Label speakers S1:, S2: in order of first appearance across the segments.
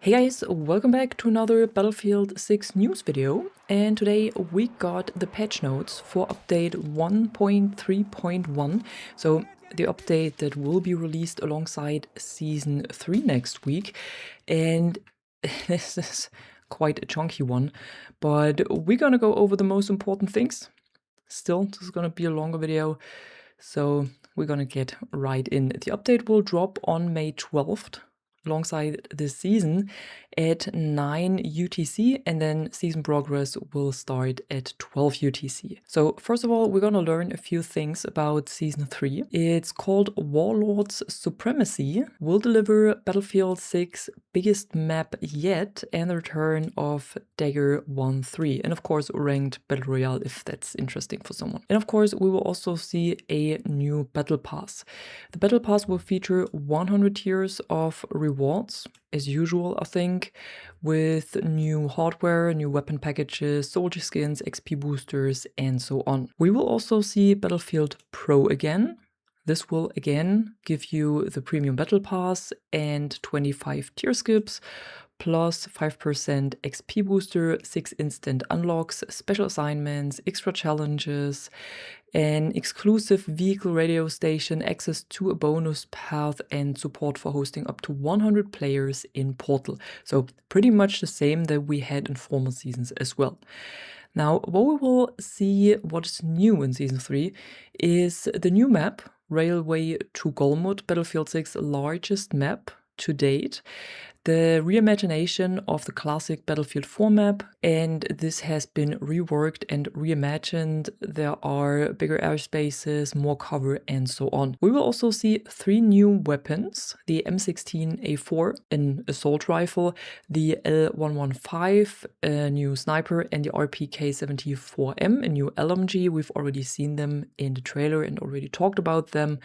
S1: Hey guys, welcome back to another Battlefield 6 news video, and today we got the patch notes for update 1.3.1, so the update that will be released alongside Season 3 next week, and this is quite a chunky one, but we're gonna go over the most important things. Still, this is gonna be a longer video, so we're gonna get right in. The update will drop on May 12th. Alongside this season at 9 UTC, and then season progress will start at 12 UTC. So first of all, we're gonna learn a few things about Season 3. It's called Warlord's Supremacy, will deliver Battlefield 6 biggest map yet, and the return of Dagger 1-3, and of course ranked Battle Royale if that's interesting for someone. And of course we will also see a new Battle Pass. The Battle Pass will feature 100 tiers of rewards, as usual I think, with new hardware, new weapon packages, soldier skins, XP boosters, and so on. We will also see Battlefield Pro again. This will again give you the premium battle pass and 25 tier skips, plus 5% XP booster, 6 instant unlocks, special assignments, extra challenges, an exclusive vehicle radio station, access to a bonus path, and support for hosting up to 100 players in Portal. So pretty much the same that we had in former seasons as well. Now, what we will see what is new in Season 3 is the new map, Railway to Golmud, Battlefield 6's largest map to date, the reimagination of the classic Battlefield 4 map, and this has been reworked and reimagined. There are bigger airspaces, more cover, and so on. We will also see 3 new weapons: the M16A4, an assault rifle, the L115, a new sniper, and the RPK-74M, a new LMG. We've already seen them in the trailer and already talked about them.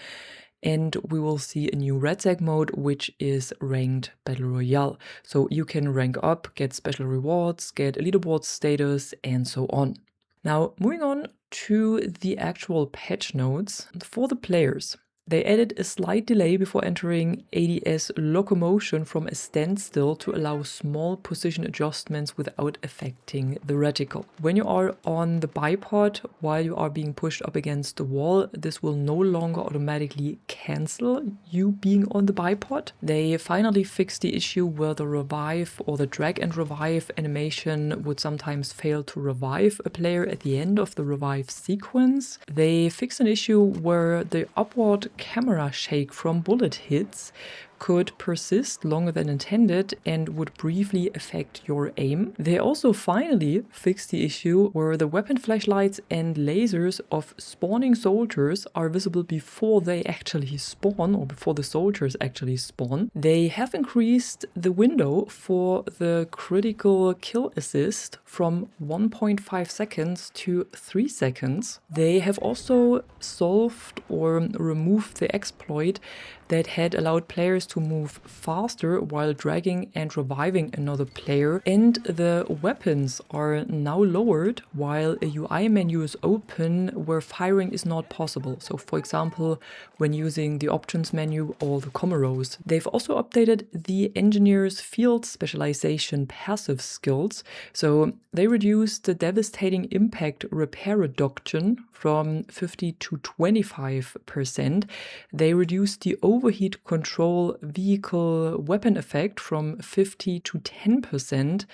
S1: And we will see a new REDSEC mode, which is ranked Battle Royale. So you can rank up, get special rewards, get leaderboard status, and so on. Now, moving on to the actual patch notes for the players. They added a slight delay before entering ADS locomotion from a standstill to allow small position adjustments without affecting the reticle. When you are on the bipod while you are being pushed up against the wall, this will no longer automatically cancel you being on the bipod. They finally fixed the issue where the revive or the drag and revive animation would sometimes fail to revive a player at the end of the revive sequence. They fixed an issue where the upward camera shake from bullet hits could persist longer than intended and would briefly affect your aim. They also finally fixed the issue where the weapon flashlights and lasers of spawning soldiers are visible before they actually spawn, or before the soldiers actually spawn. They have increased the window for the critical kill assist from 1.5 seconds to 3 seconds. They have also solved or removed the exploit that had allowed players to move faster while dragging and reviving another player, and the weapons are now lowered while a UI menu is open where firing is not possible. So for example, when using the options menu or the comma rows. They've also updated the engineer's field specialization passive skills, so they reduced the devastating impact repair reduction from 50 to 25%. They reduced the overheat control vehicle weapon effect from 50 to 10%.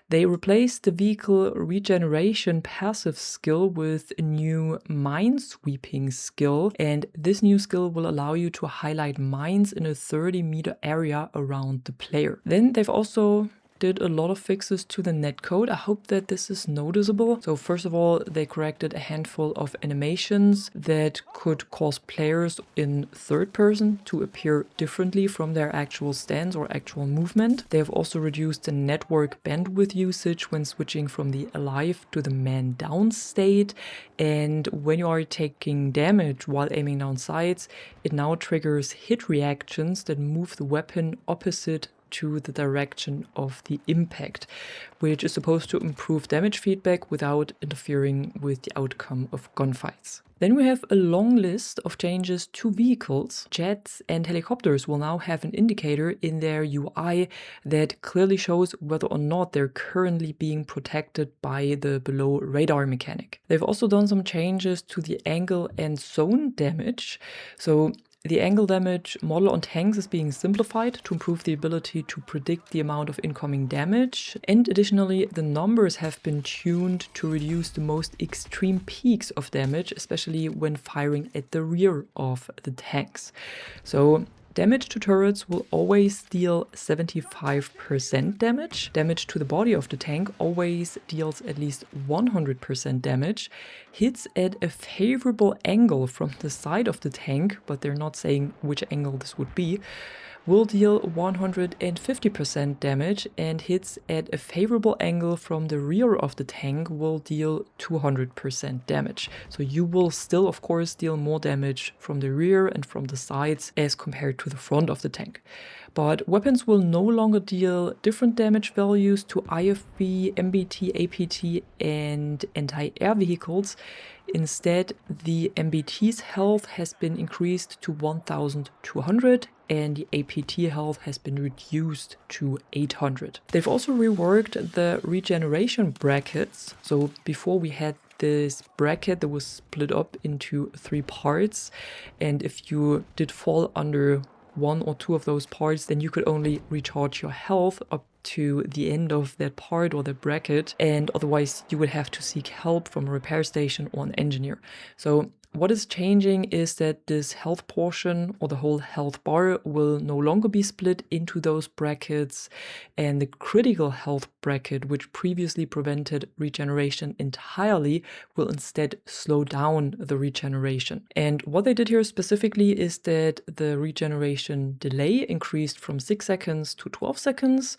S1: They replaced the vehicle regeneration passive skill with a new minesweeping skill, and this new skill will allow you to highlight mines in a 30-meter area around the player. Then they've also did a lot of fixes to the netcode. I hope that this is noticeable. So first of all, they corrected a handful of animations that could cause players in third person to appear differently from their actual stance or actual movement. They have also reduced the network bandwidth usage when switching from the alive to the man down state. And when you are taking damage while aiming down sights, it now triggers hit reactions that move the weapon opposite to the direction of the impact, which is supposed to improve damage feedback without interfering with the outcome of gunfights. Then we have a long list of changes to vehicles. Jets and helicopters will now have an indicator in their UI that clearly shows whether or not they're currently being protected by the below radar mechanic. They've also done some changes to the angle and zone damage. So the angle damage model on tanks is being simplified to improve the ability to predict the amount of incoming damage. And additionally, the numbers have been tuned to reduce the most extreme peaks of damage, especially when firing at the rear of the tanks. So damage to turrets will always deal 75% damage. Damage to the body of the tank always deals at least 100% damage. Hits at a favorable angle from the side of the tank, but they're not saying which angle this would be, will deal 150% damage, and hits at a favorable angle from the rear of the tank will deal 200% damage. So you will still, of course, deal more damage from the rear and from the sides as compared to the front of the tank. But weapons will no longer deal different damage values to IFV, MBT, APT, and anti-air vehicles. Instead, the MBT's health has been increased to 1200 and the APT health has been reduced to 800. They've also reworked the regeneration brackets. So before we had this bracket that was split up into 3 parts, and if you did fall under 1 or 2 of those parts, then you could only recharge your health up to the end of that part or that bracket, and otherwise you would have to seek help from a repair station or an engineer. So what is changing is that this health portion or the whole health bar will no longer be split into those brackets, and the critical health bracket, which previously prevented regeneration entirely, will instead slow down the regeneration. And what they did here specifically is that the regeneration delay increased from 6 seconds to 12 seconds.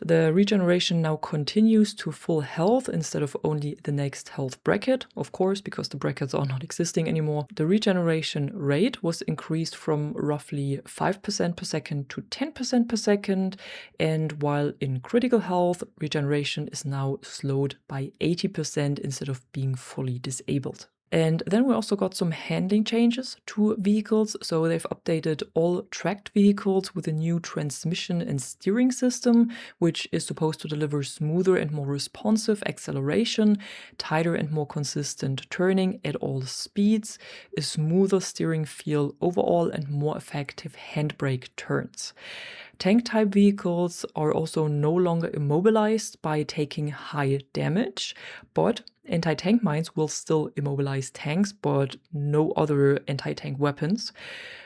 S1: The regeneration now continues to full health instead of only the next health bracket, of course, because the brackets are not existing anymore. The regeneration rate was increased from roughly 5% per second to 10% per second, and while in critical health, regeneration is now slowed by 80% instead of being fully disabled. And then we also got some handling changes to vehicles. So they've updated all tracked vehicles with a new transmission and steering system, which is supposed to deliver smoother and more responsive acceleration, tighter and more consistent turning at all speeds, a smoother steering feel overall, and more effective handbrake turns. Tank-type vehicles are also no longer immobilized by taking high damage, but anti-tank mines will still immobilize tanks, but no other anti-tank weapons.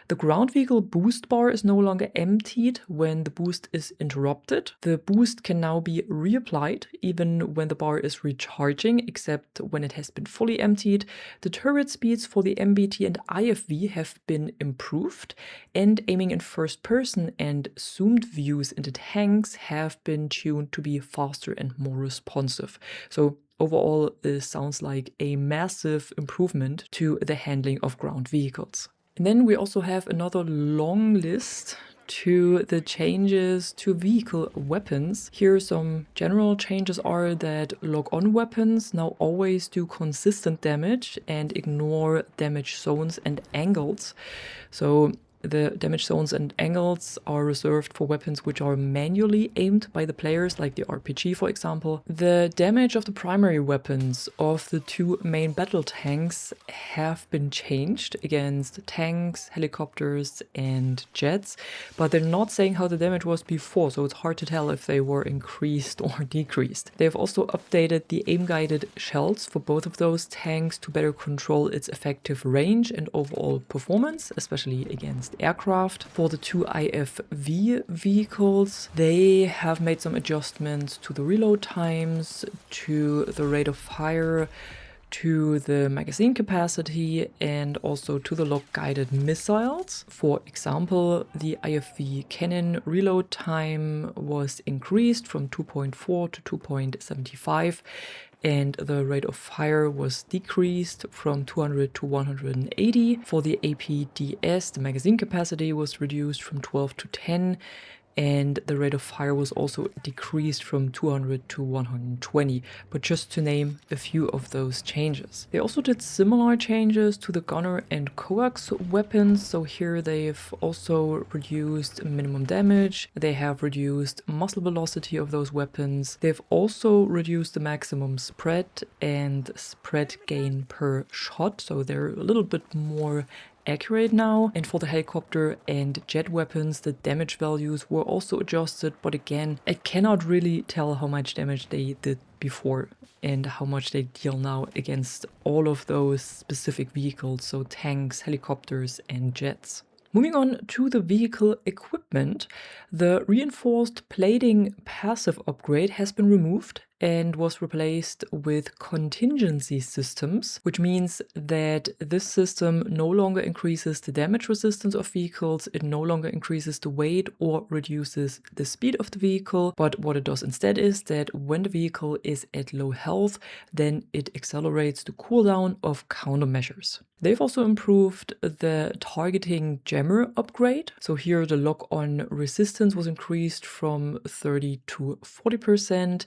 S1: The ground vehicle boost bar is no longer emptied when the boost is interrupted. The boost can now be reapplied even when the bar is recharging, except when it has been fully emptied. The turret speeds for the MBT and IFV have been improved, and aiming in first person and zoomed views into tanks have been tuned to be faster and more responsive. So overall, this sounds like a massive improvement to the handling of ground vehicles. And then we also have another long list to the changes to vehicle weapons. Here some general changes are that lock-on weapons now always do consistent damage and ignore damage zones and angles. So the damage zones and angles are reserved for weapons which are manually aimed by the players, like the RPG, for example. The damage of the primary weapons of the 2 main battle tanks have been changed against tanks, helicopters, and jets, but they're not saying how the damage was before, so it's hard to tell if they were increased or decreased. They have also updated the aim-guided shells for both of those tanks to better control its effective range and overall performance, especially against aircraft. For the 2 IFV vehicles, they have made some adjustments to the reload times, to the rate of fire, to the magazine capacity, and also to the lock-guided missiles. For example, the IFV cannon reload time was increased from 2.4 to 2.75, and the rate of fire was decreased from 200 to 180. For the APDS, the magazine capacity was reduced from 12 to 10, and the rate of fire was also decreased from 200 to 120, but just to name a few of those changes. They also did similar changes to the gunner and coax weapons, so here they've also reduced minimum damage, they have reduced muzzle velocity of those weapons, they've also reduced the maximum spread and spread gain per shot, so they're a little bit more accurate now. And for the helicopter and jet weapons, the damage values were also adjusted, but again, I cannot really tell how much damage they did before and how much they deal now against all of those specific vehicles, so tanks, helicopters and jets. Moving on to the vehicle equipment, the reinforced plating passive upgrade has been removed and was replaced with contingency systems, which means that this system no longer increases the damage resistance of vehicles, it no longer increases the weight or reduces the speed of the vehicle, but what it does instead is that when the vehicle is at low health, then it accelerates the cooldown of countermeasures. They've also improved the targeting jammer upgrade. So here the lock-on resistance was increased from 30 to 40%.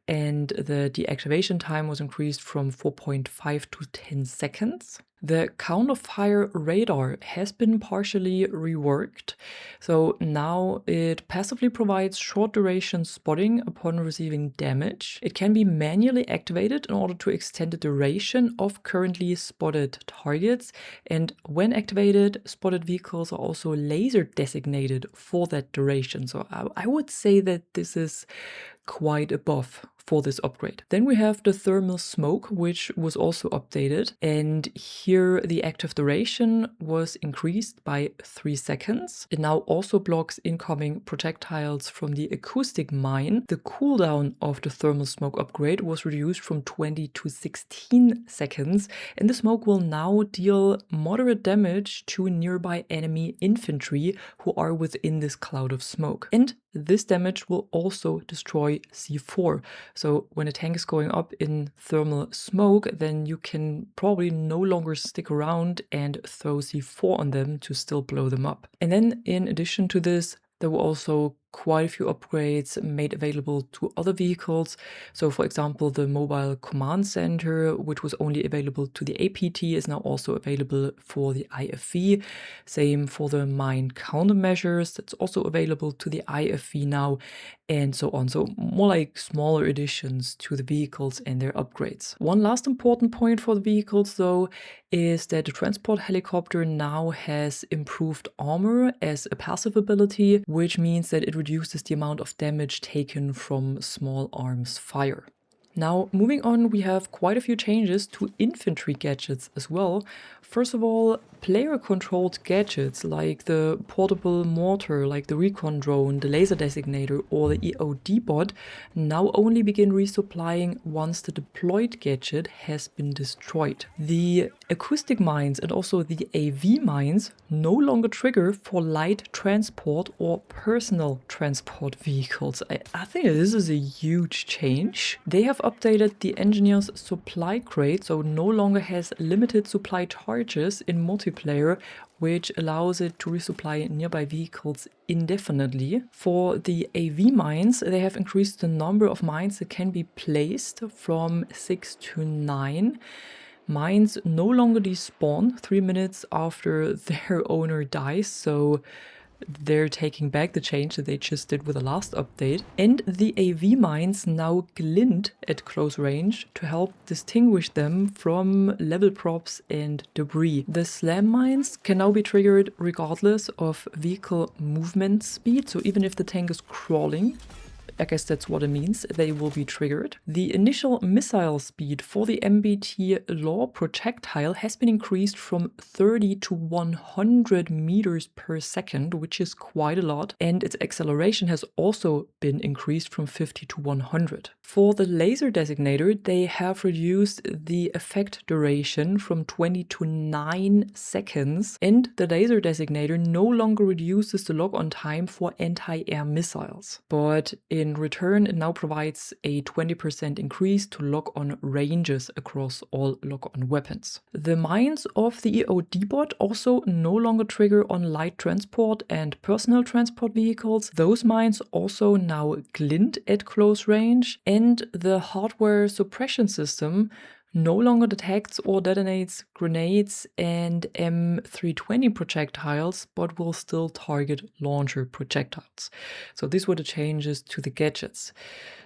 S1: And the deactivation time was increased from 4.5 to 10 seconds. The counter-fire radar has been partially reworked, so now it passively provides short-duration spotting upon receiving damage. It can be manually activated in order to extend the duration of currently spotted targets, and when activated, spotted vehicles are also laser designated for that duration. So I would say that this is quite a buff for this upgrade. Then we have the thermal smoke, which was also updated, and here the active duration was increased by 3 seconds. It now also blocks incoming projectiles from the acoustic mine. The cooldown of the thermal smoke upgrade was reduced from 20 to 16 seconds, and the smoke will now deal moderate damage to nearby enemy infantry who are within this cloud of smoke. And this damage will also destroy C4. So when a tank is going up in thermal smoke, then you can probably no longer stick around and throw C4 on them to still blow them up. And then in addition to this, there were also quite a few upgrades made available to other vehicles. So for example, the mobile command center, which was only available to the APT, is now also available for the IFV. Same for the mine countermeasures, that's also available to the IFV now, and so on. So more like smaller additions to the vehicles and their upgrades. One last important point for the vehicles though is that the transport helicopter now has improved armor as a passive ability, which means that it reduces the amount of damage taken from small arms fire. Now, moving on, we have quite a few changes to infantry gadgets as well. First of all, player-controlled gadgets like the portable mortar, like the recon drone, the laser designator, or the EOD bot now only begin resupplying once the deployed gadget has been destroyed. The acoustic mines and also the AV mines no longer trigger for light transport or personal transport vehicles. I think this is a huge change. They have updated the engineer's supply crate, so no longer has limited supply charges in multiplayer, which allows it to resupply nearby vehicles indefinitely. For the AV mines, they have increased the number of mines that can be placed from 6 to 9. Mines no longer despawn 3 minutes after their owner dies, so they're taking back the change that they just did with the last update. And the AV mines now glint at close range to help distinguish them from level props and debris. The slam mines can now be triggered regardless of vehicle movement speed, so even if the tank is crawling, I guess that's what it means, they will be triggered. The initial missile speed for the MBT Law projectile has been increased from 30 to 100 meters per second, which is quite a lot, and its acceleration has also been increased from 50 to 100. For the laser designator, they have reduced the effect duration from 20 to 9 seconds, and the laser designator no longer reduces the lock-on time for anti-air missiles. But in In return, it now provides a 20% increase to lock-on ranges across all lock-on weapons. The mines of the EOD bot also no longer trigger on light transport and personal transport vehicles. Those mines also now glint at close range, and the hardware suppression system no longer detects or detonates grenades and M320 projectiles, but will still target launcher projectiles. So these were the changes to the gadgets.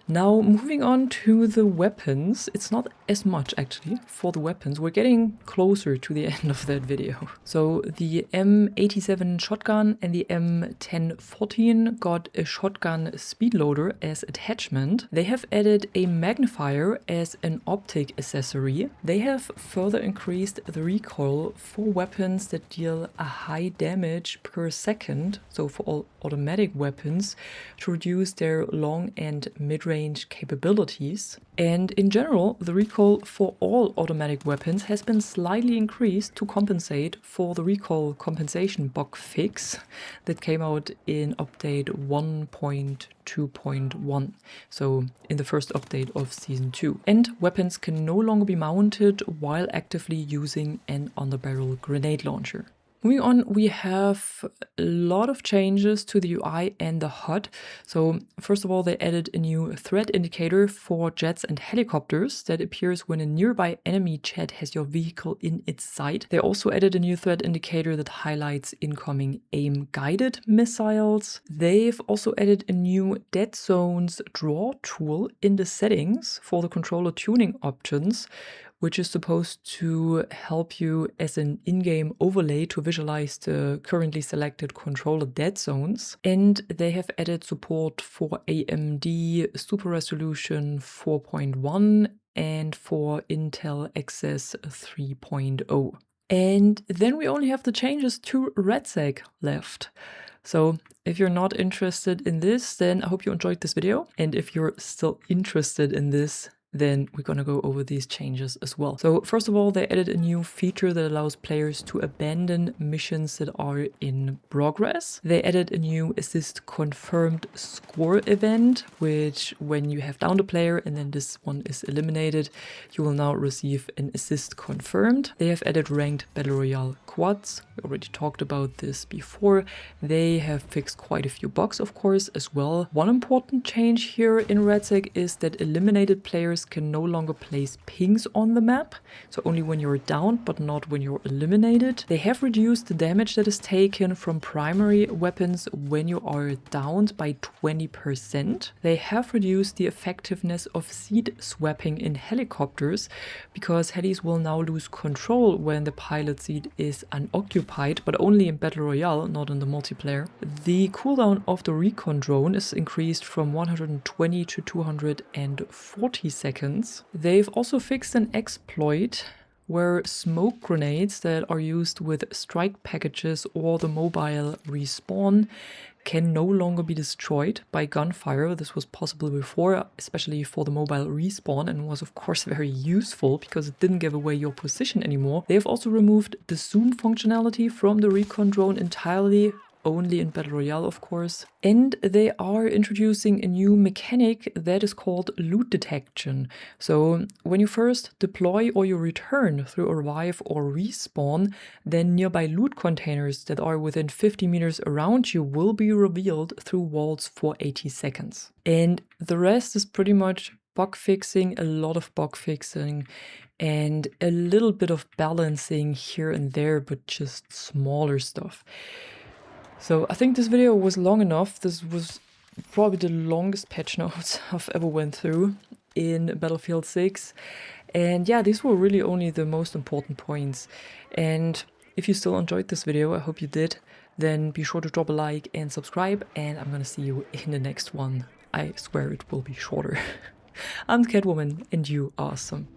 S1: Now, moving on to the weapons, it's not as much actually for the weapons. We're getting closer to the end of that video. So the M87 shotgun and the M1014 got a shotgun speed loader as attachment. They have added a magnifier as an optic accessory. They have further increased the recoil for weapons that deal a high damage per second, so for all automatic weapons, to reduce their long and mid-range capabilities. And in general, the recoil for all automatic weapons has been slightly increased to compensate for the recoil compensation bug fix that came out in update 1.2.1, so in the first update of Season 2. And weapons can no longer be mounted while actively using an underbarrel grenade launcher. Moving on, we have a lot of changes to the UI and the HUD. So first of all, they added a new threat indicator for jets and helicopters that appears when a nearby enemy jet has your vehicle in its sight. They also added a new threat indicator that highlights incoming aim-guided missiles. They've also added a new dead zones draw tool in the settings for the controller tuning options, which is supposed to help you as an in-game overlay to visualize the currently selected controller dead zones. And they have added support for AMD Super Resolution 4.1 and for Intel Access 3.0. And then we only have the changes to REDSEC left. So if you're not interested in this, then I hope you enjoyed this video. And if you're still interested in this, then we're going to go over these changes as well. So first of all, they added a new feature that allows players to abandon missions that are in progress. They added a new assist confirmed score event, which when you have downed a player and then this one is eliminated, you will now receive an assist confirmed. They have added ranked battle royale quads. We already talked about this before. They have fixed quite a few bugs, of course, as well. One important change here in REDSEC is that eliminated players can no longer place pings on the map, so only when you're down, but not when you're eliminated. They have reduced the damage that is taken from primary weapons when you are downed by 20%. They have reduced the effectiveness of seat swapping in helicopters, because helis will now lose control when the pilot seat is unoccupied, but only in Battle Royale, not in the multiplayer. The cooldown of the recon drone is increased from 120 to 240 seconds. They've also fixed an exploit where smoke grenades that are used with strike packages or the mobile respawn can no longer be destroyed by gunfire. This was possible before, especially for the mobile respawn, and was of course very useful because it didn't give away your position anymore. They have also removed the zoom functionality from the recon drone entirely, only in Battle Royale, of course. And they are introducing a new mechanic that is called loot detection. So when you first deploy or you return through a revive or respawn, then nearby loot containers that are within 50 meters around you will be revealed through walls for 80 seconds. And the rest is pretty much bug fixing, a lot of bug fixing, and a little bit of balancing here and there, but just smaller stuff. So I think this video was long enough. This was probably the longest patch notes I've ever went through in Battlefield 6. And yeah, these were really only the most important points. And if you still enjoyed this video, I hope you did, then be sure to drop a like and subscribe. And I'm gonna see you in the next one. I swear it will be shorter. I'm Catwoman and you are awesome.